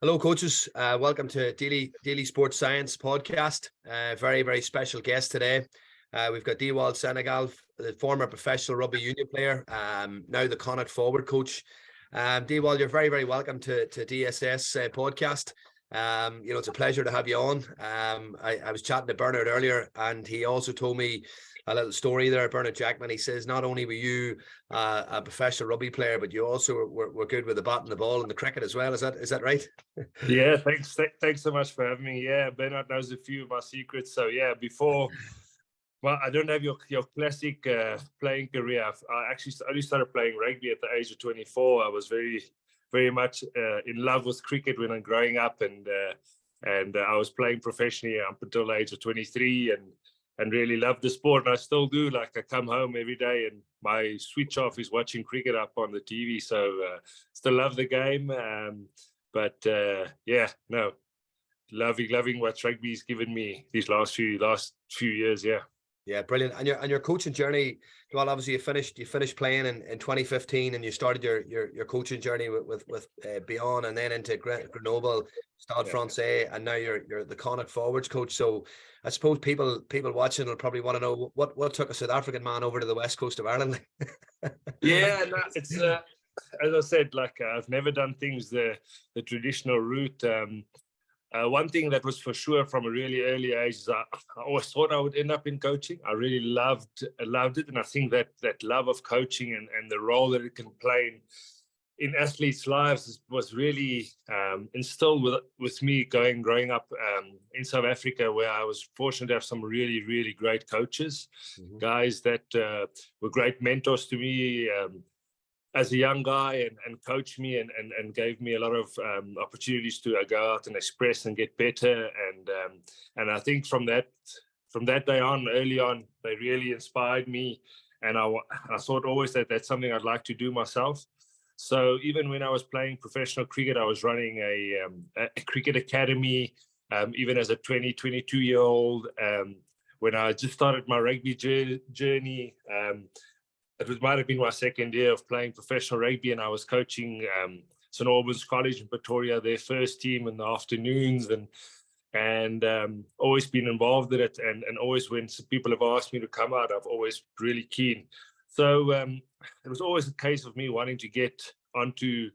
Hello, coaches. Welcome to Daily Sports Science podcast. Very, very special guest today. We've got Dewald Senekal, the former professional rugby union player, now the Connacht forward coach. Dewald, you're very, very welcome to DSS podcast. It's a pleasure to have you on. I was chatting to Bernard earlier, and he also told me a little story there, Bernard Jackman. He says not only were you a professional rugby player, but you also were good with the bat and the ball and the cricket as well. Is that right? Yeah, thanks so much for having me. Yeah, Bernard knows a few of my secrets. So yeah, well, I don't have your classic playing career. I actually only started playing rugby at the age of 24. I was very, very much in love with cricket when I'm growing up, and I was playing professionally up until the age of 23, and really loved the sport. And I still do. Like, I come home every day and my switch off is watching cricket up on the TV. So still love the game. Loving what rugby's given me these last few years. Yeah, brilliant. And your coaching journey, well, obviously you finished playing in 2015, and you started your coaching journey with Beyond, and then into Grenoble, Stade Francais, and now you're the Connacht forwards coach. So I suppose people watching will probably want to know what took a South African man over to the west coast of Ireland. Yeah, no, it's as I said, like, I've never done things the traditional route. One thing that was for sure from a really early age is I always thought I would end up in coaching. I really loved it, and I think that love of coaching and the role that it can play in athletes' lives was really instilled with me growing up in South Africa, where I was fortunate to have some really, really great coaches, guys that were great mentors to me as a young guy, and coached me and gave me a lot of opportunities to go out and express and get better. And I think from that day on, early on, they really inspired me. And I thought always that that's something I'd like to do myself. So even when I was playing professional cricket, I was running a cricket academy, even as a 22-year-old. When I just started my rugby journey, it might have been my second year of playing professional rugby, and I was coaching St Albans College in Pretoria, their first team in the afternoons, and always been involved in it. And always when people have asked me to come out, I've always really keen. So it was always a case of me wanting to get onto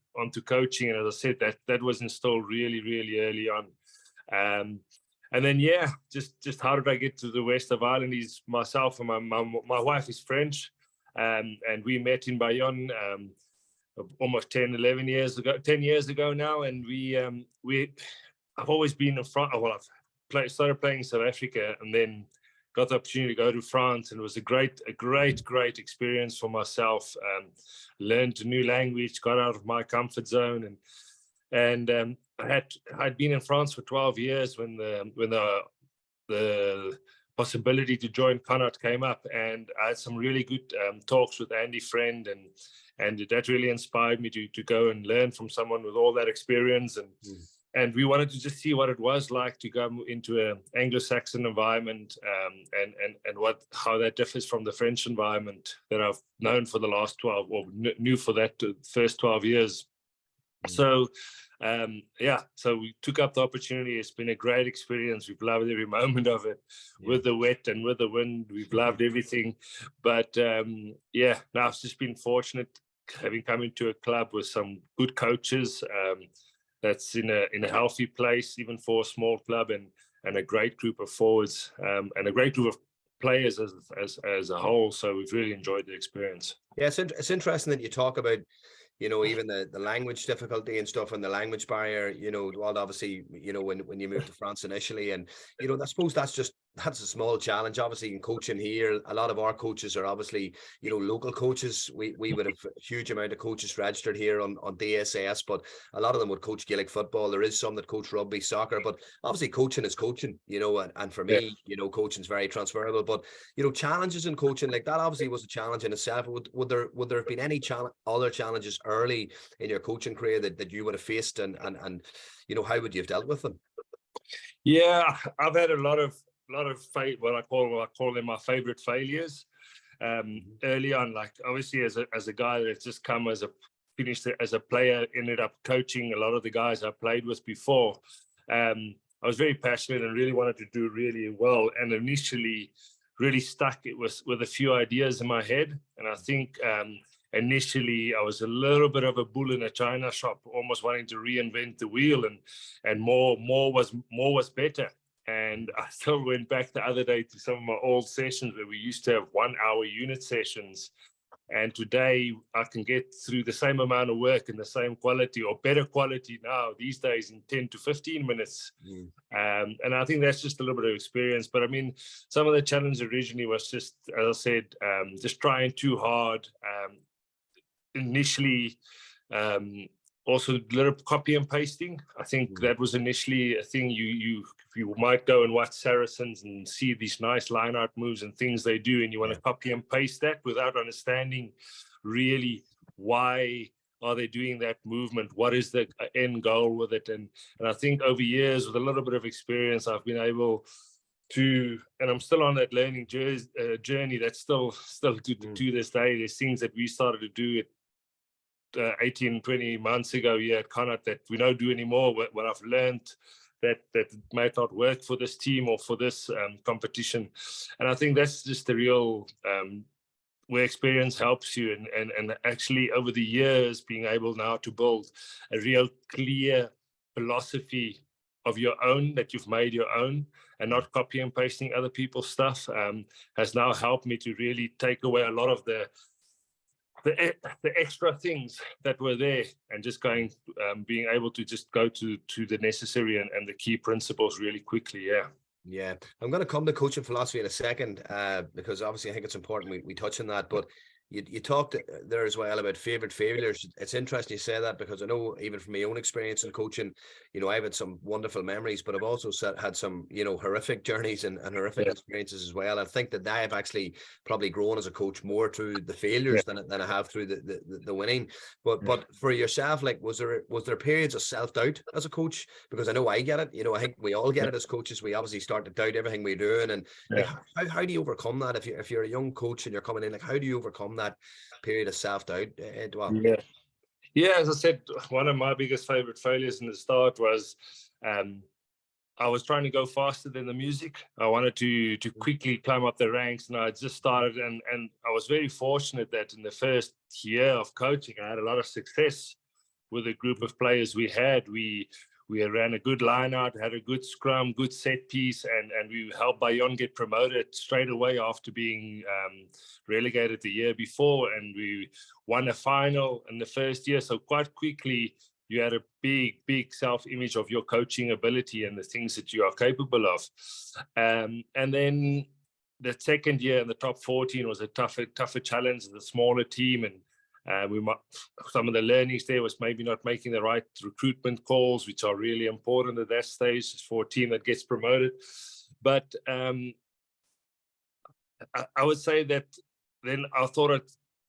coaching, and as I said, that was instilled really, really early on. And then just how did I get to the west of Ireland? Is myself and my wife is French. And we met in Bayonne almost 10 years ago now. And I've always been in France. Well, I've started playing in South Africa, and then got the opportunity to go to France, and it was a great experience for myself. Learned a new language, got out of my comfort zone, and I'd been in France for 12 years when the possibility to join Connacht came up, and I had some really good talks with Andy Friend, and that really inspired me to go and learn from someone with all that experience, and we wanted to just see what it was like to go into an Anglo-Saxon environment, and how that differs from the French environment that I've known for the last 12, or knew for that first 12 years. So so we took up the opportunity. It's been a great experience. We've loved every moment of it, with the wet and with the wind. We've loved everything. But now I've just been fortunate having come into a club with some good coaches that's in a healthy place, even for a small club, and a great group of forwards, and a great group of players as a whole. So we've really enjoyed the experience. Yeah, it's interesting that you talk about, even the language difficulty and stuff, and the language barrier, well, obviously, when you moved to France initially, and, I suppose that's a small challenge. Obviously, in coaching here, a lot of our coaches are obviously, local coaches. We would have a huge amount of coaches registered here on DSS, but a lot of them would coach Gaelic football. There is some that coach rugby, soccer, but obviously coaching is coaching, and for me, coaching is very transferable. But, challenges in coaching, like that obviously was a challenge in itself. Would there have been any other challenges early in your coaching career that you would have faced, and how would you have dealt with them? Yeah, I've had a lot of what I call them my favorite failures early on. Like, obviously, as a guy that's just come as a finished as a player, ended up coaching a lot of the guys I played with before. I was very passionate and really wanted to do really well, and initially really stuck it with a few ideas in my head. And I think initially I was a little bit of a bull in a china shop, almost wanting to reinvent the wheel, and more was better. And I still went back the other day to some of my old sessions where we used to have 1 hour unit sessions. And today I can get through the same amount of work in the same quality or better quality now these days in 10 to 15 minutes. And I think that's just a little bit of experience. But I mean, some of the challenge originally was just, as I said, just trying too hard. Initially, also a little copy and pasting. I think that was initially a thing. You might go and watch Saracens and see these nice line-out moves and things they do, and you want to copy and paste that without understanding really why are they doing that movement, what is the end goal with it. And I think over years, with a little bit of experience, I've been able to, and I'm still on that learning journey that's still to this day. There's things that we started to do 18, 20 months ago here at Connacht that we don't do anymore. What I've learned that might not work for this team or for this competition. And I think that's just the real where experience helps you, and actually over the years being able now to build a real clear philosophy of your own that you've made your own and not copy and pasting other people's stuff has now helped me to really take away a lot of the extra things that were there, and just being able to just go to the necessary and the key principles really quickly. Yeah, I'm going to come to coaching philosophy in a second, because obviously I think it's important we touch on that. But you talked there as well about favorite failures. It's interesting you say that, because I know even from my own experience in coaching, I've had some wonderful memories, but I've also had some, horrific journeys and horrific experiences as well. I think that I have actually probably grown as a coach more through the failures than I have through the winning. But for yourself, like, was there periods of self-doubt as a coach? Because I know I get it. I think we all get it as coaches. We obviously start to doubt everything we're doing. And like, how do you overcome that? If you're a young coach and you're coming in, like, how do you overcome that period of self-doubt? As I said, one of my biggest favorite failures in the start was I was trying to go faster than the music. I wanted to quickly climb up the ranks, and I just started, and I was very fortunate that in the first year of coaching I had a lot of success with a group of players we had. We ran a good line out, had a good scrum, good set piece, and we helped Bayonne get promoted straight away after being relegated the year before. And we won a final in the first year. So quite quickly, you had a big self-image of your coaching ability and the things that you are capable of. And then the second year in the top 14 was a tougher challenge, the smaller team, and some of the learnings there was maybe not making the right recruitment calls, which are really important at that stage for a team that gets promoted. But I would say that then I thought,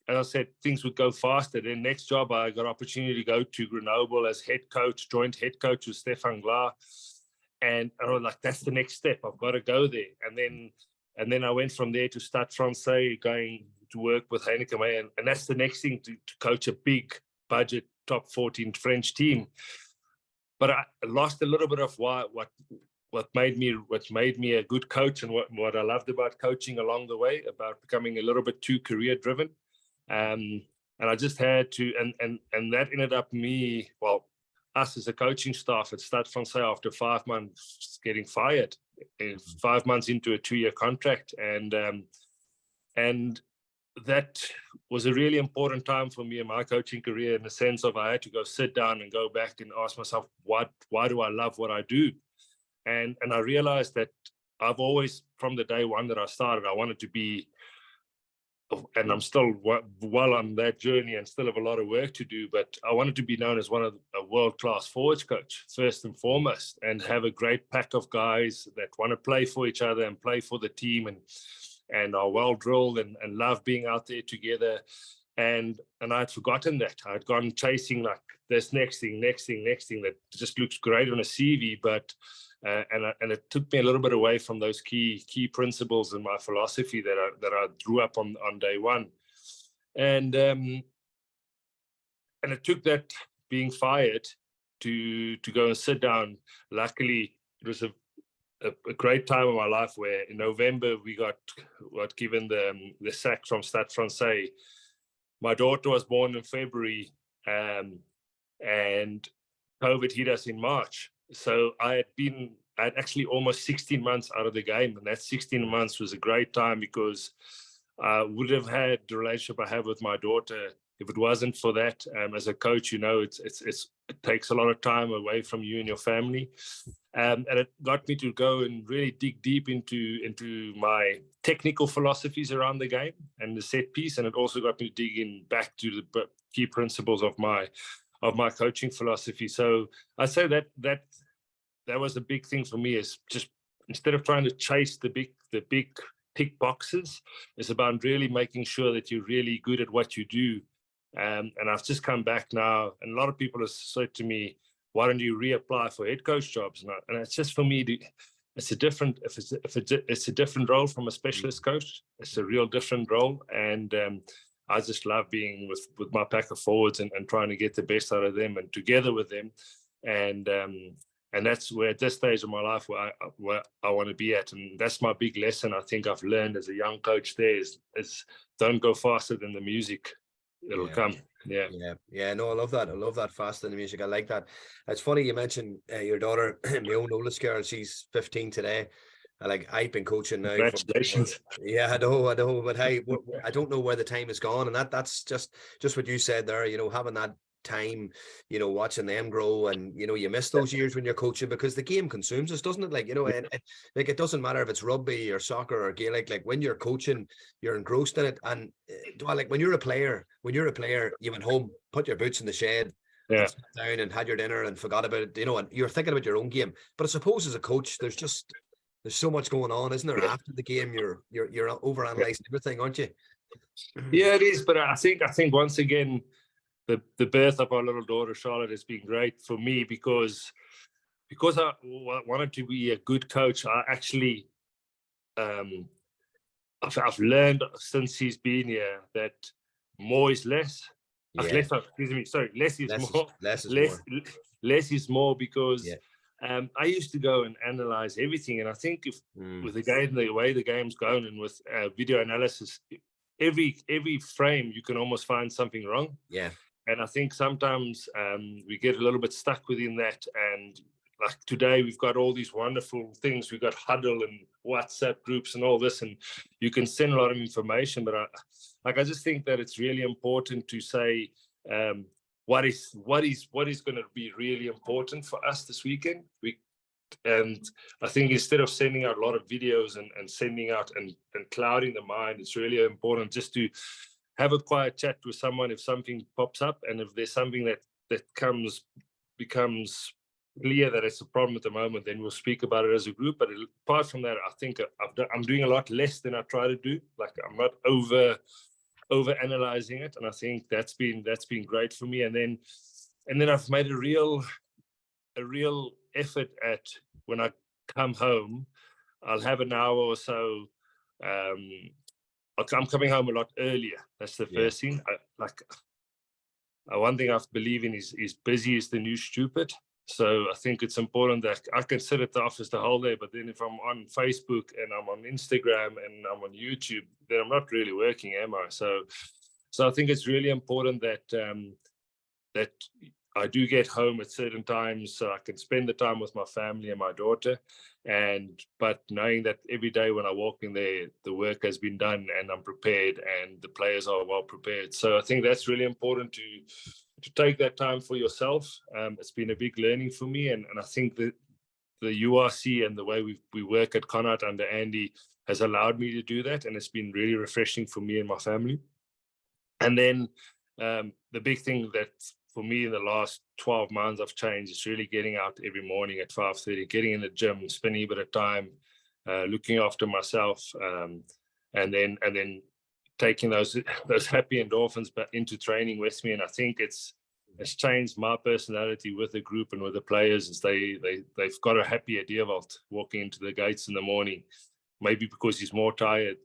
as I said, things would go faster. Then next job, I got opportunity to go to Grenoble as head coach, joint head coach with Stefan Glar. And I was like, that's the next step. I've got to go there. And then I went from there to Stade Francais, going to work with Heineken May, and that's the next thing, to coach a big budget top 14 French team. But I lost a little bit of what made me a good coach, and what I loved about coaching along the way, about becoming a little bit too career driven. And I just had to, and that ended up us as a coaching staff at Stade Francais after 5 months getting fired, 5 months into a 2-year contract. And that was a really important time for me in my coaching career, in the sense of I had to go sit down and go back and ask myself, why do I love what I do? And I realized that I've always, from the day one that I started, I wanted to be, and I'm still well on that journey and still have a lot of work to do, but I wanted to be known as a world-class forwards coach, first and foremost, and have a great pack of guys that want to play for each other and play for the team, and are well drilled and love being out there together. And I'd forgotten that. I'd gone chasing like this next thing that just looks great on a CV, but and it took me a little bit away from those key principles in my philosophy that I drew up on day one. And it took that being fired to go and sit down. Luckily, it was a great time of my life where in November we got given the sack from Stade Francais. My daughter was born in February, and COVID hit us in March. So I had actually almost 16 months out of the game, and that 16 months was a great time because I would have had the relationship I have with my daughter if it wasn't for that. As a coach, you know, it takes a lot of time away from you and your family, and it got me to go and really dig deep into my technical philosophies around the game and the set piece, and it also got me digging back to the key principles of my coaching philosophy. So I say that was a big thing for me, is just instead of trying to chase the big tick boxes, it's about really making sure that you're really good at what you do. And I've just come back now, and a lot of people have said to me, why don't you reapply for head coach jobs? And it's just, for me, it's a different role from a specialist coach. It's a real different role, and I just love being with my pack of forwards and trying to get the best out of them and together with them, and that's where, at this stage of my life, where I want to be at. And that's my big lesson I think I've learned as a young coach there is don't go faster than the music. It'll come. Yeah. No, I love that, faster than the music. I like that. It's funny you mentioned your daughter, my own oldest girl. She's 15 today. I've been coaching now. Congratulations. Yeah, I know. But hey, I don't know where the time has gone, and that's just what you said there. You know, having that time, you know, watching them grow, and you know, you miss those years when you're coaching because the game consumes us, doesn't it? Like, you know, and like, it doesn't matter if it's rugby or soccer or Gaelic. Like, when you're coaching, you're engrossed in it. And like, when you're a player, you went home, put your boots in the shed, and sat down and had your dinner and forgot about it, you know, and you're thinking about your own game. But I suppose as a coach, there's so much going on, isn't there? After the game, you're over-analysing everything, aren't you? Yeah, it is. But I think once again, the birth of our little daughter Charlotte has been great for me because I wanted to be a good coach. I actually I've learned since he's been here that more is less. Yeah. Less is more. Less is more, because I used to go and analyze everything, and I think with the game, the way the game's going, and with video analysis, every frame you can almost find something wrong. Yeah. And I think sometimes we get a little bit stuck within that. And like today, we've got all these wonderful things. We've got Huddle and WhatsApp groups and all this, and you can send a lot of information. But I just think that it's really important to say what is going to be really important for us this weekend. And I think instead of sending out a lot of videos and sending out and clouding the mind, it's really important just to have a quiet chat with someone if something pops up, and if there's something that becomes clear that it's a problem at the moment, then we'll speak about it as a group. But apart from that, I think I'm doing a lot less than I try to do. Like, I'm not over analyzing it, and I think that's been great for me. And then I've made a real effort at, when I come home, I'll have an hour or so. I'm coming home a lot earlier. That's the first thing. One thing I believe in is busy is the new stupid. So I think it's important that I can sit at the office the whole day, but then if I'm on Facebook and I'm on Instagram and I'm on YouTube, then I'm not really working, am I? So I think it's really important that I do get home at certain times so I can spend the time with my family and my daughter. But knowing that every day when I walk in there, the work has been done and I'm prepared and the players are well prepared. So I think that's really important to take that time for yourself. It's been a big learning for me. And I think that the URC and the way we work at Connacht under Andy has allowed me to do that. And it's been really refreshing for me and my family. And then the big thing that for me in the last 12 months I've changed is really getting out every morning at 5:30, getting in the gym, spending a bit of time looking after myself, and then taking those happy endorphins back into training with me. And I think it's changed my personality with the group and with the players. Is they've got a happier Dewald walking into the gates in the morning. maybe because he's more tired.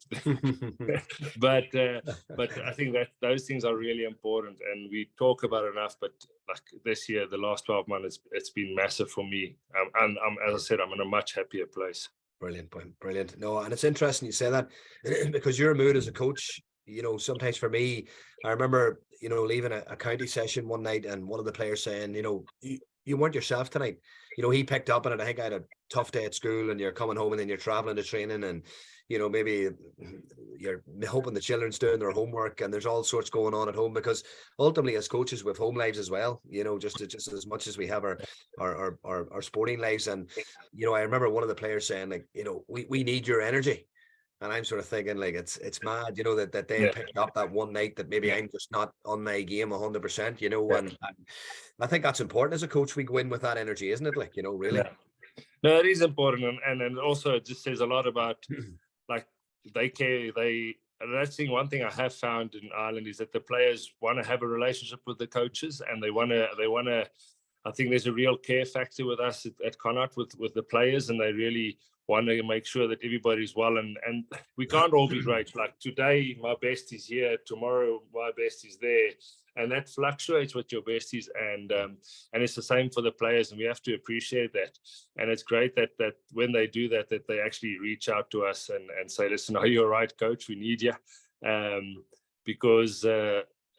but I think that those things are really important, and we talk about it enough. But like this year, the last 12 months, it's been massive for me. And as I said, I'm in a much happier place. Brilliant point. Brilliant. No, and it's interesting you say that because your mood as a coach, sometimes for me, I remember, leaving a county session one night and one of the players saying, you weren't yourself tonight. He picked up on it. I think I had a tough day at school, and you're coming home and then you're traveling to training, and maybe you're hoping the children's doing their homework, and there's all sorts going on at home, because ultimately as coaches we have home lives as well, just as much as we have our sporting lives. And I remember one of the players saying, like, we need your energy. And I'm sort of thinking, like, it's mad, that they picked up that one night that maybe I'm just not on my game 100%, and I think that's important as a coach. We go in with that energy, isn't it? Like, really. Yeah. No, it is important, and also it just says a lot about like they care. And that's one thing I have found in Ireland is that the players want to have a relationship with the coaches, and they want to. I think there's a real care factor with us at Connacht with the players, and they really want to make sure that everybody's well, and we can't all be great. Like today, my best is here. Tomorrow, my best is there, and that fluctuates with your besties. And it's the same for the players, and we have to appreciate that. And it's great that when they do that they actually reach out to us and say, "Listen, are you all right, coach? We need you," because.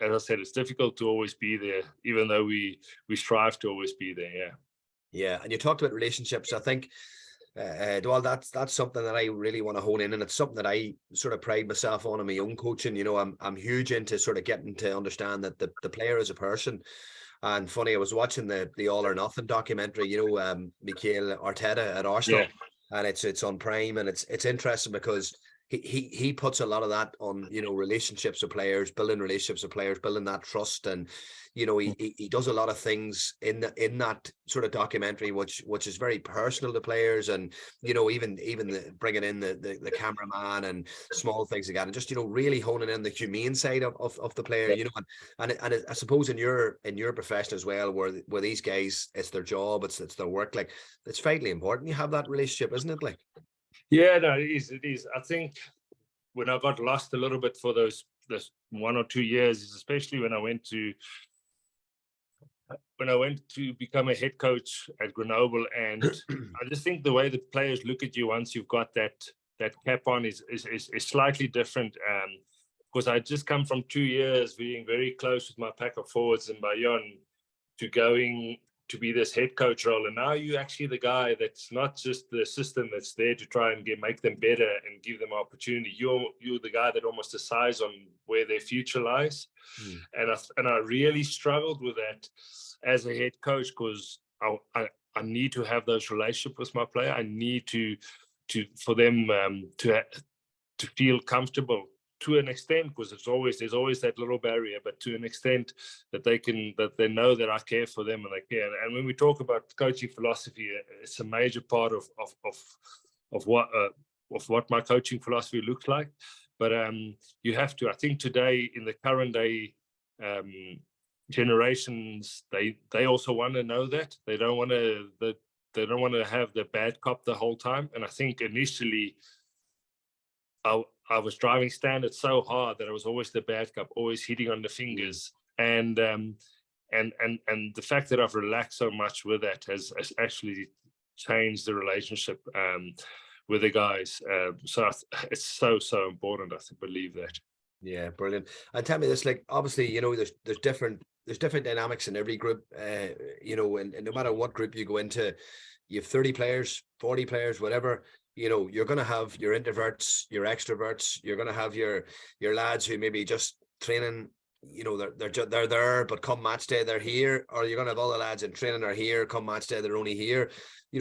As I said, it's difficult to always be there, even though we strive to always be there. Yeah. Yeah, and you talked about relationships. I think, Dewald, that's something that I really want to hone in, and it's something that I sort of pride myself on in my own coaching. I'm huge into sort of getting to understand that the player is a person. And funny, I was watching the All or Nothing documentary. Mikel Arteta at Arsenal, and it's on Prime, and it's interesting because he puts a lot of that on, relationships with players, building relationships with players, building that trust. And, he does a lot of things in that sort of documentary, which is very personal to players. And, even bringing in the cameraman and small things like that, and just, really honing in the humane side of the player, and I suppose in your profession as well, where these guys, it's their job, it's their work, like, it's vitally important you have that relationship, isn't it? Like, yeah, no, it is. I think when I got lost a little bit for those 1 or 2 years, especially when I went to become a head coach at Grenoble, and I just think the way the players look at you once you've got that cap on is slightly different. Because I just come from 2 years being very close with my pack of forwards in Bayonne to going to be this head coach role, and now you're actually the guy that's not just the assistant that's there to try and make them better and give them opportunity. You're the guy that almost decides on where their future lies. And I really struggled with that as a head coach, because I need to have those relationships with my player. I need for them to feel comfortable to an extent, because there's always that little barrier, but to an extent that they know that I care for them and they care. And when we talk about coaching philosophy, it's a major part of what my coaching philosophy looks like. But you have to, I think today, in the current day generations, they also want to know that they don't want to have the bad cop the whole time. And I think initially I was driving standards so hard that I was always the bad cop, always hitting on the fingers. And the fact that I've relaxed so much with that has actually changed the relationship with the guys. So it's so important. I believe that. Yeah, brilliant. And tell me this, like, obviously, there's different dynamics in every group, and no matter what group you go into, you have 30 players, 40 players, whatever. You're going to have your introverts, your extroverts. You're going to have your lads who maybe just training, they're there, but come match day they're here. Or you're going to have all the lads in training are here, come match day they're only here.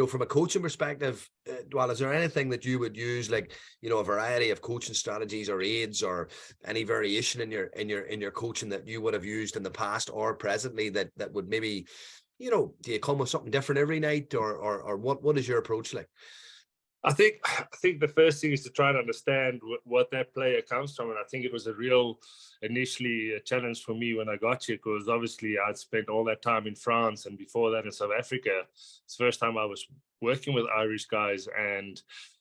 From a coaching perspective, Dewald, is there anything that you would use, like, a variety of coaching strategies or aids, or any variation in your coaching that you would have used in the past or presently that would maybe, do you come with something different every night, or what is your approach like? I think the first thing is to try and understand what that player comes from. And I think it was initially a challenge for me when I got here, because obviously I'd spent all that time in France and before that in South Africa. It's the first time I was working with Irish guys, and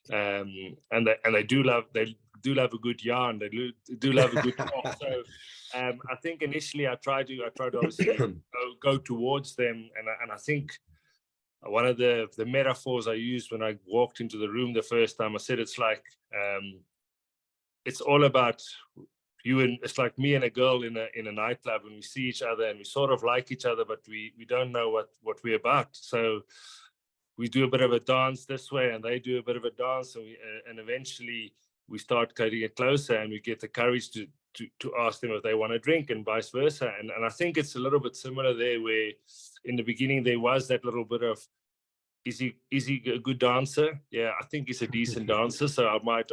And they do love a good yarn. They do love a good talk. So I think initially I try to obviously go towards them, and I think one of the metaphors I used when I walked into the room the first time, I said it's like it's all about you, and it's like me and a girl in a nightclub, and we see each other and we sort of like each other, but we don't know what we're about. So we do a bit of a dance this way, and they do a bit of a dance, and eventually we start getting it closer, and we get the courage to ask them if they want to drink, and vice versa. And I think it's a little bit similar there, where in the beginning there was that little bit of, is he a good dancer? Yeah, I think he's a decent dancer, so I might.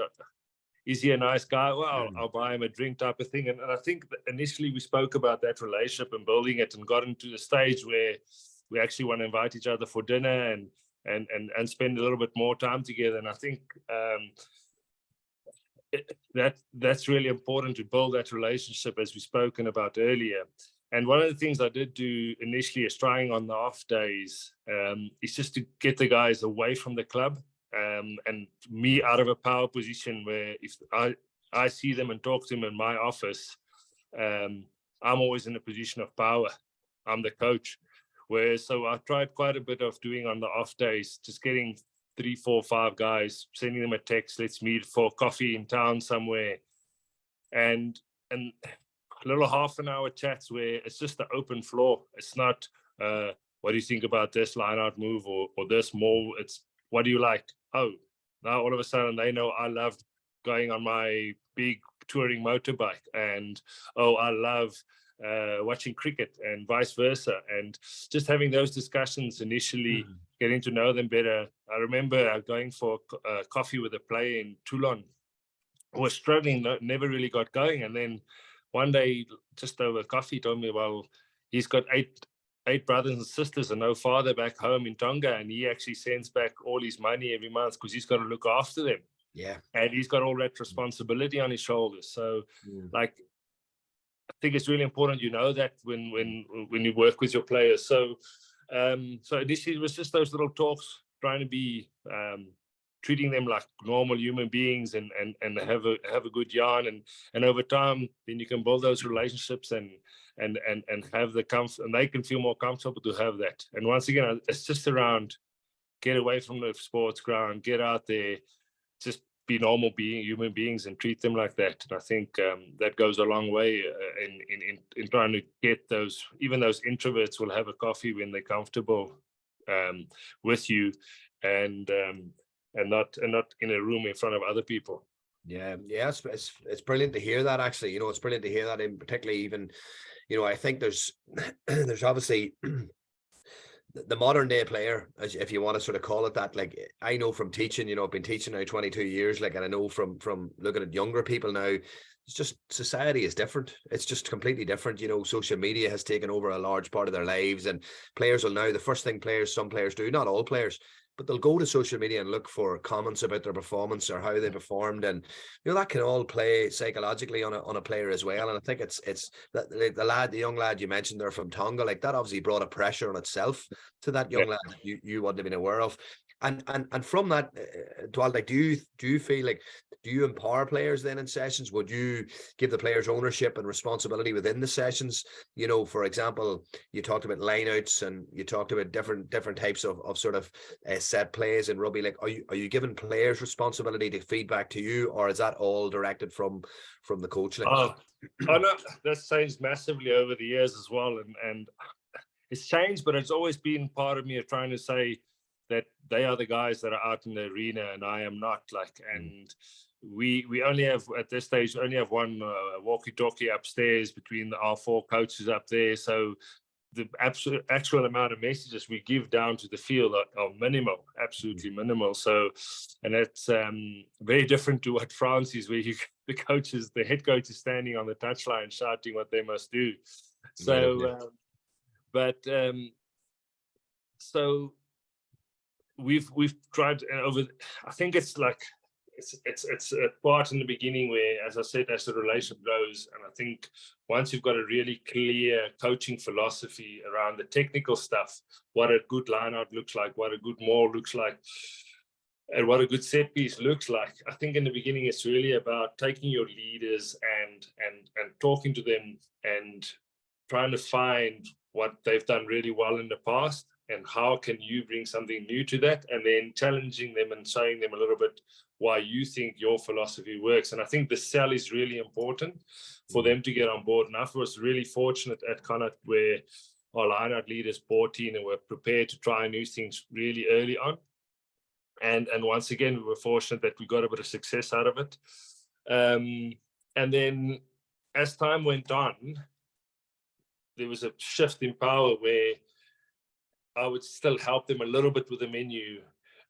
Is he a nice guy? Well, I'll buy him a drink, type of thing. And I think that initially we spoke about that relationship and building it, and got into the stage where we actually want to invite each other for dinner and spend a little bit more time together. And I think that's really important, to build that relationship, as we've spoken about earlier. And one of the things I did do initially is trying on the off days is just to get the guys away from the club, and me out of a power position, where if I see them and talk to them in my office, I'm always in a position of power. I'm the coach. So I tried quite a bit of doing on the off days, just getting 3, 4, 5 guys, sending them a text, let's meet for coffee in town somewhere, and little half an hour chats where it's just an open floor. It's not what do you think about this line out move or this more. It's, what do you like? Oh, now all of a sudden they know I love going on my big touring motorbike, and oh, I love watching cricket, and vice versa. And just having those discussions initially, getting to know them better. I remember going for coffee with a player in Toulon who was struggling, never really got going, and then one day, just over coffee, he told me, well, he's got eight brothers and sisters and no father back home in Tonga, and he actually sends back all his money every month because he's got to look after them. Yeah. And he's got all that responsibility on his shoulders. So, like, I think it's really important, that when you work with your players. So, so initially it was just those little talks, trying to be treating them like normal human beings, and have a good yarn, and over time then you can build those relationships and have the comfort, and they can feel more comfortable to have that. And once again, it's just around, get away from the sports ground, get out there, just be normal human beings and treat them like that. And I think that goes a long way in trying to get those, even those introverts will have a coffee when they're comfortable with you, and not in a room in front of other people. Yeah, it's brilliant to hear that, actually. It's brilliant to hear that, in particularly even, I think there's obviously the modern day player, if you want to sort of call it that. Like, I know from teaching, I've been teaching now 22 years, like, and I know from looking at younger people now, it's just, society is different. It's just completely different. Social media has taken over a large part of their lives, and players will now, the first thing some players do, not all players, but they'll go to social media and look for comments about their performance or how they performed, and that can all play psychologically on a player as well. And I think it's that the young lad you mentioned there from Tonga, like, that obviously brought a pressure on itself to that young lad that you wouldn't have been aware of. And from that, Dewald, like, do you feel like, do you empower players then in sessions? Would you give the players ownership and responsibility within the sessions? For example, you talked about lineouts, and you talked about different types of sort of set plays in rugby. Like, are you giving players responsibility to feedback to you, or is that all directed from the coach? Like, oh no, that's changed massively over the years as well, and it's changed, but it's always been part of me of trying to say that they are the guys that are out in the arena and I am not, like, and we only have, at this stage, one walkie-talkie upstairs between our 4 coaches up there. So the actual amount of messages we give down to the field are minimal, absolutely minimal. So, and that's very different to what France is, where the head coach is standing on the touchline shouting what they must do. So, so we've tried over. I think it's like it's a part in the beginning where, as I said, as the relationship grows, and I think once you've got a really clear coaching philosophy around the technical stuff, what a good line out looks like, what a good maul looks like, what a good set piece looks like. I think in the beginning it's really about taking your leaders and talking to them and trying to find what they've done really well in the past and how can you bring something new to that, and then challenging them and showing them a little bit why you think your philosophy works. And I think the sell is really important for them to get on board. And I was really fortunate at Connacht where our line-out leaders bought in and were prepared to try new things really early on. And once again, we were fortunate that we got a bit of success out of it. And then as time went on, there was a shift in power where I would still help them a little bit with the menu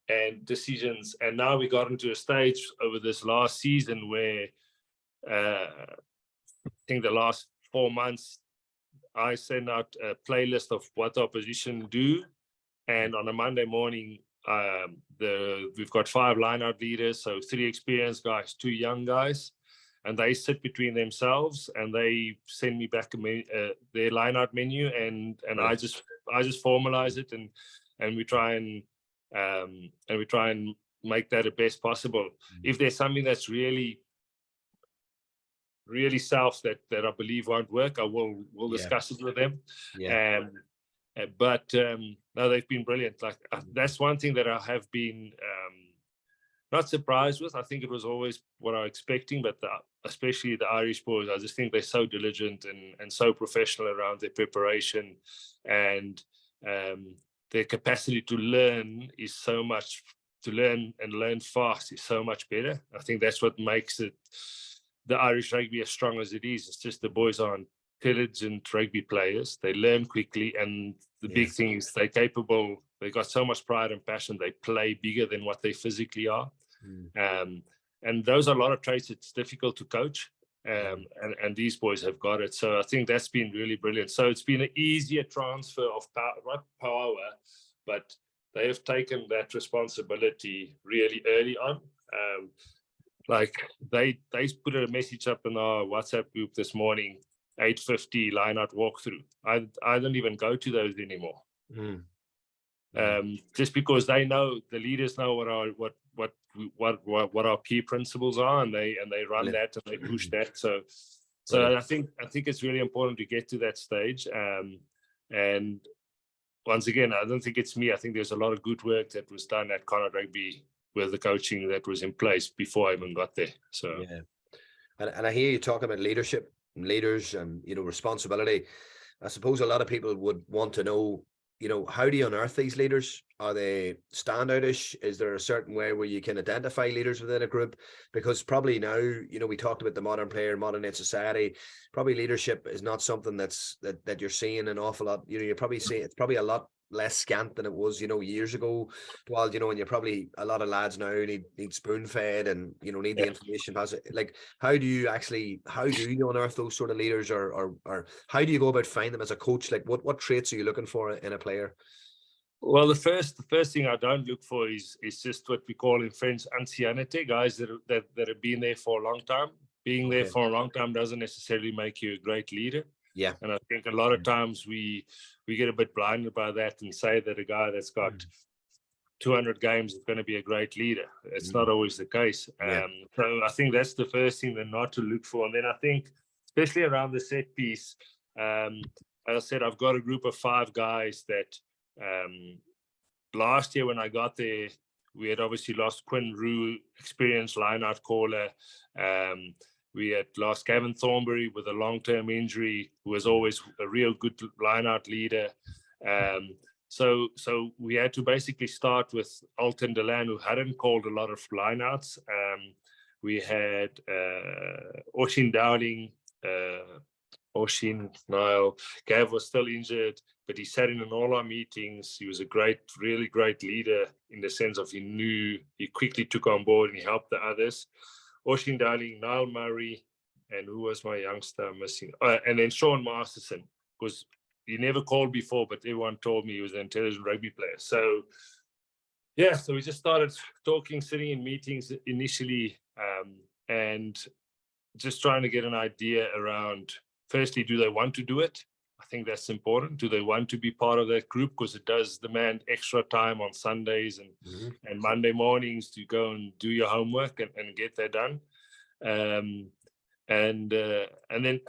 and decisions. And now we got into a stage over this last season where I think the last 4 months, I send out a playlist of what the opposition do. And on a Monday morning, we've got 5 line-out leaders, so 3 experienced guys, 2 young guys, and they sit between themselves and they send me back their line-out menu, and I just formalize it and we try and make that the best possible. If there's something that's really self that I believe won't work, we'll discuss it with them. But no, they've been brilliant. Like that's one thing that I have been not surprised with. I think it was always what I was expecting, but especially the Irish boys, I just think they're so diligent and so professional around their preparation, and their capacity to learn is so much, to learn fast is so much better. I think that's what makes it, the Irish rugby as strong as it is. It's just the boys are intelligent rugby players. They learn quickly, and the big thing is they're capable. They got so much pride and passion. They play bigger than what they physically are. And those are a lot of traits it's difficult to coach. And these boys have got it. So I think that's been really brilliant. So it's been an easier transfer of power, not power, but they have taken that responsibility really early on. Like they put a message up in our WhatsApp group this morning, 8:50 line-out walkthrough. I don't even go to those anymore. Just because they know, the leaders know what our key principles are, and they run that and they push that. So I think it's really important to get to that stage. And once again, I don't think it's me. I think there's a lot of good work that was done at Connacht Rugby with the coaching that was in place before I even got there. So and I hear you talk about leadership and leaders and responsibility. I suppose a lot of people would want to know, how do you unearth these leaders? Are they standoutish? Is there a certain way where you can identify leaders within a group? Because probably now, we talked about the modern player, modern day society. Probably leadership is not something that you're seeing an awful lot. You're probably seeing, it's probably a lot less scant than it was, years ago. Well, and you're probably, a lot of lads now need spoon fed and, need the information. Like, how do you unearth those sort of leaders, or how do you go about finding them as a coach? Like, what traits are you looking for in a player? Well, the first thing I don't look for is just what we call in French ancienneté, guys that have been there for a long time. Being there for a long time doesn't necessarily make you a great leader. Yeah. And I think a lot of times we get a bit blinded by that and say that a guy that's got 200 games is going to be a great leader. It's not always the case. So I think that's the first thing that not to look for. And then I think, especially around the set piece, as I said, I've got a group of 5 guys that last year when I got there, we had obviously lost Quinn Rue, experienced line-out caller. We had lost Gavin Thornbury with a long-term injury, who was always a real good line-out leader. So we had to basically start with Alton Delan, who hadn't called a lot of line-outs. We had Oshin Dowling, Niall. Gav was still injured, but he sat in all our meetings. He was a really great leader in the sense of he quickly took on board and he helped the others. Oshin Dowling, Niall Murray, and who was my youngster missing? And then Sean Masterson, because he never called before, but everyone told me he was an intelligent rugby player. So we just started talking, sitting in meetings initially, and just trying to get an idea around, firstly, do they want to do it? I think that's important. Do they want to be part of that group? Because it does demand extra time on Sundays and Monday mornings to go and do your homework and get that done. And then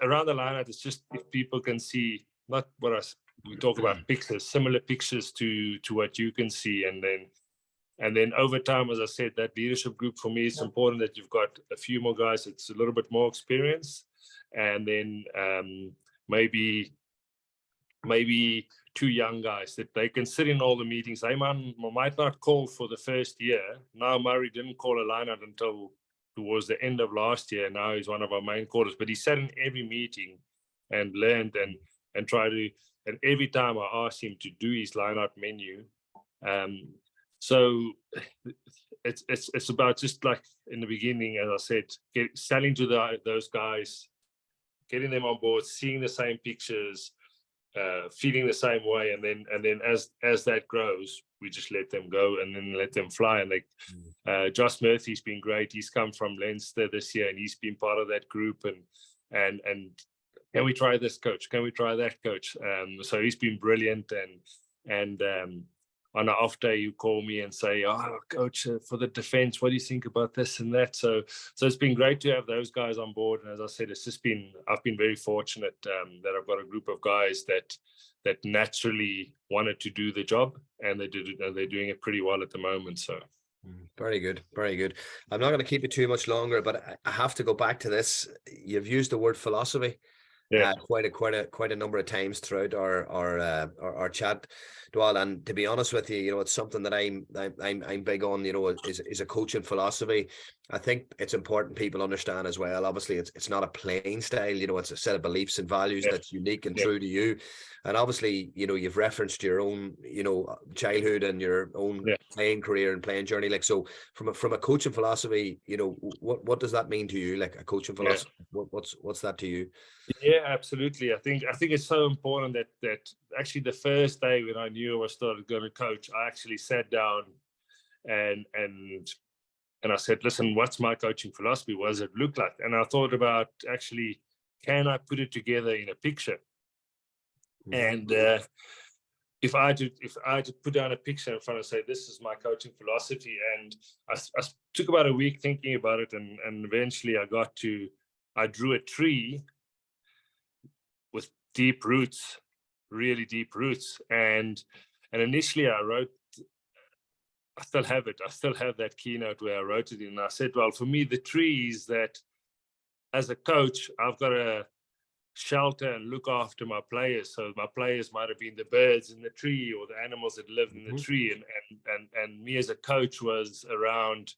around the line, it's just if people can see not what we talk about pictures, similar pictures to what you can see, and then over time, as I said, that leadership group for me, it's important that you've got a few more guys that's a little bit more experience, and then maybe 2 young guys that they can sit in all the meetings. They might not call for the first year. Now Murray didn't call a line-out until towards the end of last year. Now he's one of our main callers, but he sat in every meeting and learned and tried to. And every time I asked him to do his line-out menu. So it's about just like in the beginning, as I said, selling to those guys, getting them on board, seeing the same pictures, feeling the same way, and then as that grows, we just let them go and then let them fly. And Josh Murphy's been great. He's come from Leinster this year, and he's been part of that group. And can we try this, coach? Can we try that, coach? So he's been brilliant. And on an off day, you call me and say, "Oh, coach, for the defense, what do you think about this and that?" So it's been great to have those guys on board. And as I said, I've been very fortunate that I've got a group of guys that naturally wanted to do the job, and they're doing it pretty well at the moment. So. Very good, very good. I'm not going to keep it too much longer, but I have to go back to this. You've used the word philosophy. Yeah, quite a number of times throughout our chat, Dewald. And to be honest with you, it's something that I'm big on. Is a coaching philosophy. I think it's important people understand as well. Obviously, it's not a playing style. It's a set of beliefs and values that's unique and true to you. And obviously, you've referenced your own, childhood and your own playing career and playing journey. Like, so from a coaching philosophy, what does that mean to you? Like a coaching philosophy, what's that to you? Yeah, absolutely. I think it's so important that actually the first day when I knew I started going to coach, I actually sat down and I said, listen, what's my coaching philosophy? What does it look like? And I thought about actually, can I put it together in a picture? And if I had to put down a picture in front and say, this is my coaching philosophy, and I took about a week thinking about it, and eventually I drew a tree with deep roots, really deep roots. And initially I wrote, I still have it. I still have that keynote where I wrote it in. And I said, well, for me, the tree is that as a coach, I've got to shelter and look after my players. So my players might have been the birds in the tree or the animals that live in the tree. And me as a coach was around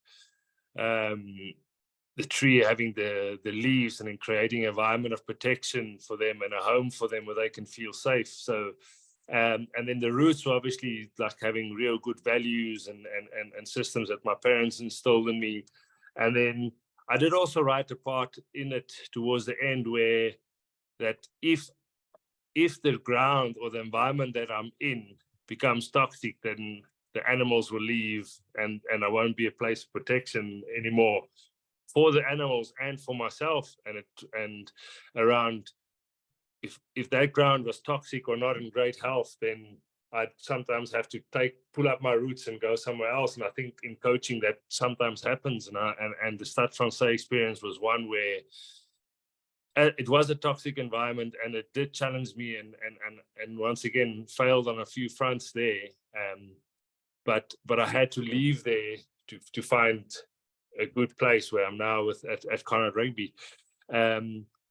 the tree, having the leaves, and then creating an environment of protection for them and a home for them where they can feel safe. So, and then the roots were obviously like having real good values and systems that my parents instilled in me. And then I did also write a part in it towards the end where that if the ground or the environment that I'm in becomes toxic, then the animals will leave and I won't be a place of protection anymore for the animals and for myself. And around if that ground was toxic or not in great health, then I'd sometimes have to pull up my roots and go somewhere else. And I think in coaching that sometimes happens. And the Stade Francais experience was one where it was a toxic environment, and it did challenge me, and once again failed on a few fronts there. But I had to leave there to find a good place where I'm now at Connacht Rugby.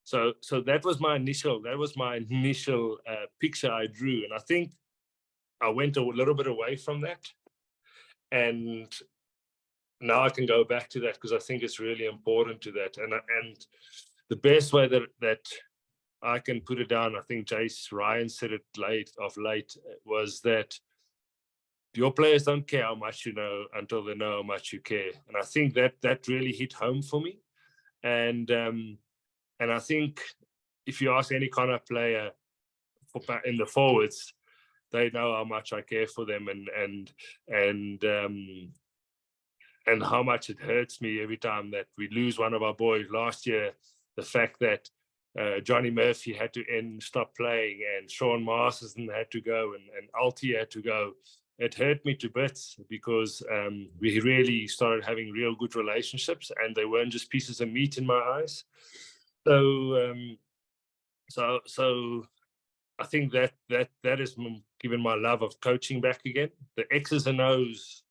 So that was my initial picture I drew, and I think I went a little bit away from that, and now I can go back to that because I think it's really important to that. And the best way that I can put it down, I think Jace Ryan said it late, was that your players don't care how much you know until they know how much you care. And I think that really hit home for me. And I think if you ask any kind of player in the forwards, they know how much I care for them and how much it hurts me every time that we lose one of our boys. Last year, the fact that Johnny Murphy had to stop playing, and Sean Marsden had to go, and Alti had to go. It hurt me to bits because we really started having real good relationships, and they weren't just pieces of meat in my eyes. So I think that has given my love of coaching back again. The X's and O's,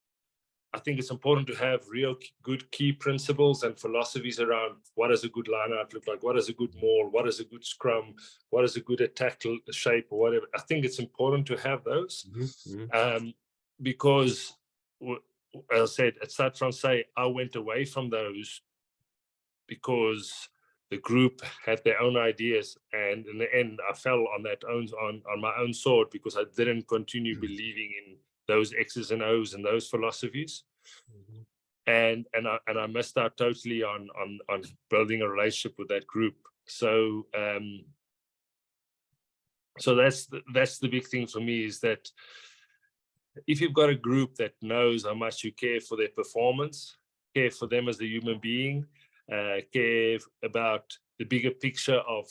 I think it's important to have real good key principles and philosophies around what does a good line out look like, what is a good maul, what is a good scrum, what is a good attack shape or whatever. I think it's important to have those because, as I said, at Stade Francais, I went away from those because the group had their own ideas, and in the end, I fell on my own sword because I didn't continue believing in those X's and O's and those philosophies, and I missed out totally on building a relationship with that group. So that's the big thing for me, is that if you've got a group that knows how much you care for their performance, care for them as a human being, care about the bigger picture of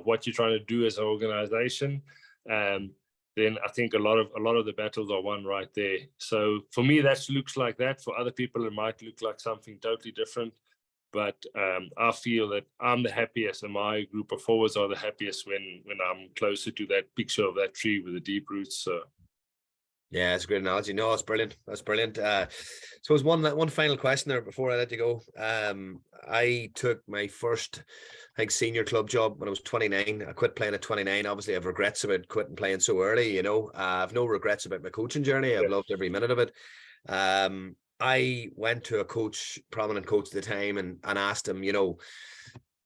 what you're trying to do as an organization, then I think a lot of the battles are won right there. So for me, that looks like that. For other people, it might look like something totally different. But I feel that I'm the happiest, and my group of forwards are the happiest when I'm closer to that picture of that tree with the deep roots. So. Yeah, it's a great analogy. No, it's brilliant. That's brilliant. So one final question there before I let you go. I took my first, I think, senior club job when I was 29. I quit playing at 29. Obviously, I have regrets about quitting playing so early. You know, I've no regrets about my coaching journey. I've loved every minute of it. I went to a prominent coach at the time, and asked him, you know,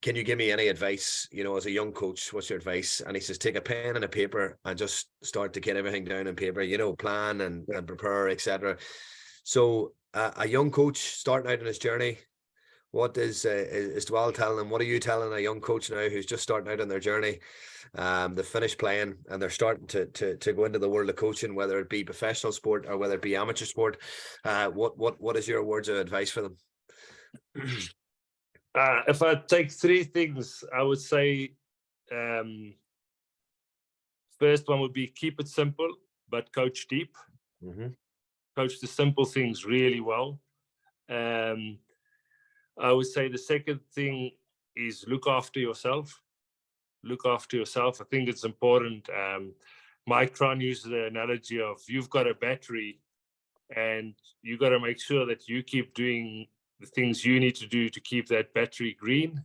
can you give me any advice, you know, as a young coach? What's your advice? And he says, take a pen and a paper and just start to get everything down on paper, you know, plan and prepare, etc. So a young coach starting out on his journey, what is Dewald telling them? What are you telling a young coach now who's just starting out on their journey? They've finished playing and they're starting to go into the world of coaching, whether it be professional sport or whether it be amateur sport. What is your words of advice for them? If I take three things, I would say first one would be keep it simple, but coach deep. Coach the simple things really well. I would say the second thing is look after yourself. Look after yourself. I think it's important. Mike Tron uses the analogy of you've got a battery and you got to make sure that you keep doing the things you need to do to keep that battery green,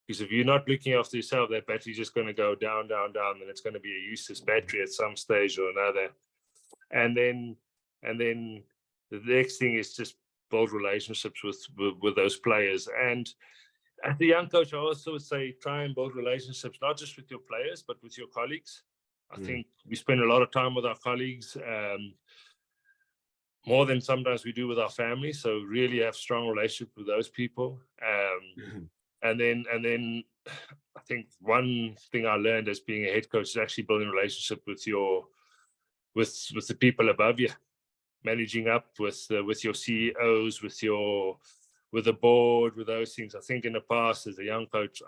because if you're not looking after yourself, that battery's just going to go down, and it's going to be a useless battery at some stage or another. And then the next thing is just build relationships with those players. And as a young coach, I also would say try and build relationships, not just with your players, but with your colleagues. I think we spend a lot of time with our colleagues, more than sometimes we do with our family. So really have strong relationship with those people. And then I think one thing I learned as being a head coach is actually building a relationship with the people above you, managing up with your CEOs, with the board, with those things. I think in the past as a young coach,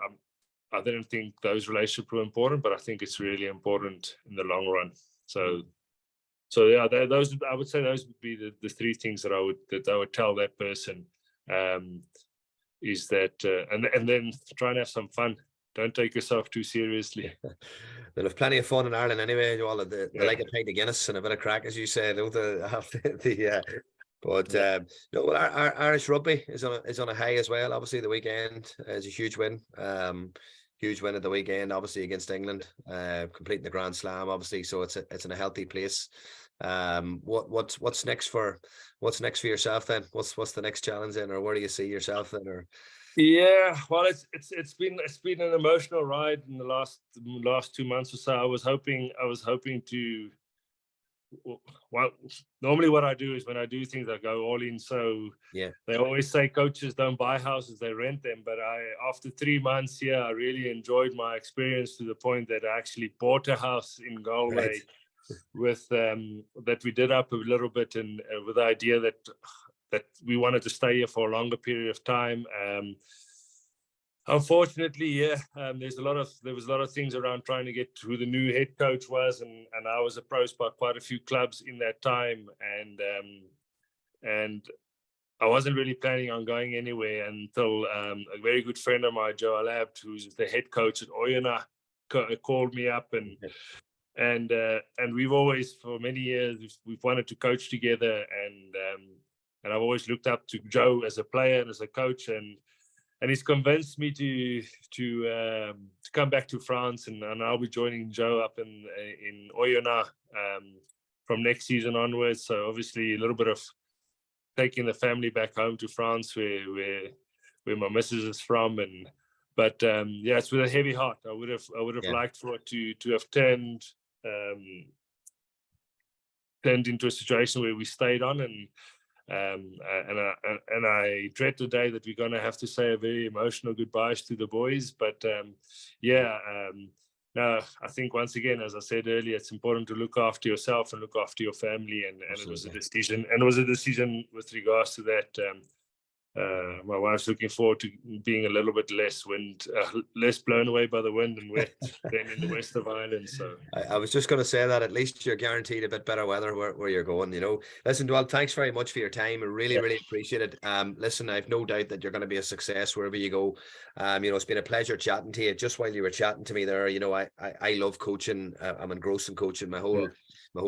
I didn't think those relationships were important, but I think it's really important in the long run. So yeah, those, I would say those would be the three things that I would tell that person, is that and then try and have some fun. Don't take yourself too seriously. They'll have plenty of fun in Ireland anyway. They like a pint of Guinness and a bit of crack, as you said. No, our Irish rugby is on a high as well. Obviously, the weekend is a huge win. Huge win at the weekend, obviously against England, completing the Grand Slam. Obviously, so it's in a healthy place. What's next for yourself then? What's the next challenge then, or where do you see yourself then? Or yeah, well, it's been an emotional ride in the last 2 months or so. I was hoping to. Well, normally what I do is when I do things, I go all in. So yeah, they always say coaches don't buy houses, they rent them. But after 3 months here, I really enjoyed my experience to the point that I actually bought a house in Galway. Right. With that we did up a little bit, and with the idea that we wanted to stay here for a longer period of time. Unfortunately, yeah, there was a lot of things around trying to get who the new head coach was, and I was approached by quite a few clubs in that time, and I wasn't really planning on going anywhere until a very good friend of mine, Joe Alabt, who's the head coach at Oyonnax, called me up, and we've always, for many years, we've wanted to coach together, and I've always looked up to Joe as a player and as a coach, and he's convinced me to come back to France, and I'll be joining Joe up in Oyonnax from next season onwards. So obviously a little bit of taking the family back home to France, where my missus is from, but yeah, it's with a heavy heart. I would have liked for it to have turned into a situation where we stayed on, and I dread the day that we're going to have to say a very emotional goodbyes to the boys. But no, I think once again, as I said earlier, it's important to look after yourself and look after your family, and it was a decision, with regards to that. My wife's looking forward to being a little bit less blown away by the wind and wet than in the west of Ireland. So I was just going to say that at least you're guaranteed a bit better weather where you're going. Listen, Dewald, thanks very much for your time. I really appreciate it. Listen, I've no doubt that you're going to be a success wherever you go. It's been a pleasure chatting to you. Just while you were chatting to me there, I love coaching. I'm engrossed in coaching. My whole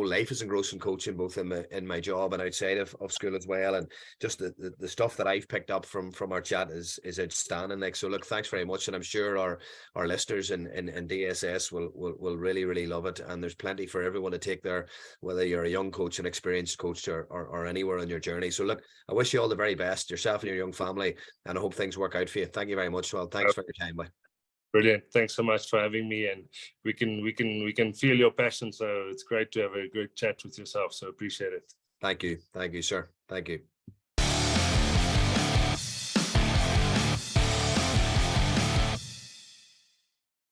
life is engrossed in coaching, both in my job and outside of school as well. And just the stuff that I've picked up from our chat is outstanding. So look, thanks very much, and I'm sure our listeners in DSS will really love it. And there's plenty for everyone to take there, whether you're a young coach, an experienced coach, or anywhere on your journey. So look, I wish you all the very best, yourself and your young family, and I hope things work out for you. Thank you very much. Well, thanks for your time, boy. Brilliant. Thanks so much for having me, and we can feel your passion. So it's great to have a good chat with yourself. So appreciate it. Thank you, sir. Thank you.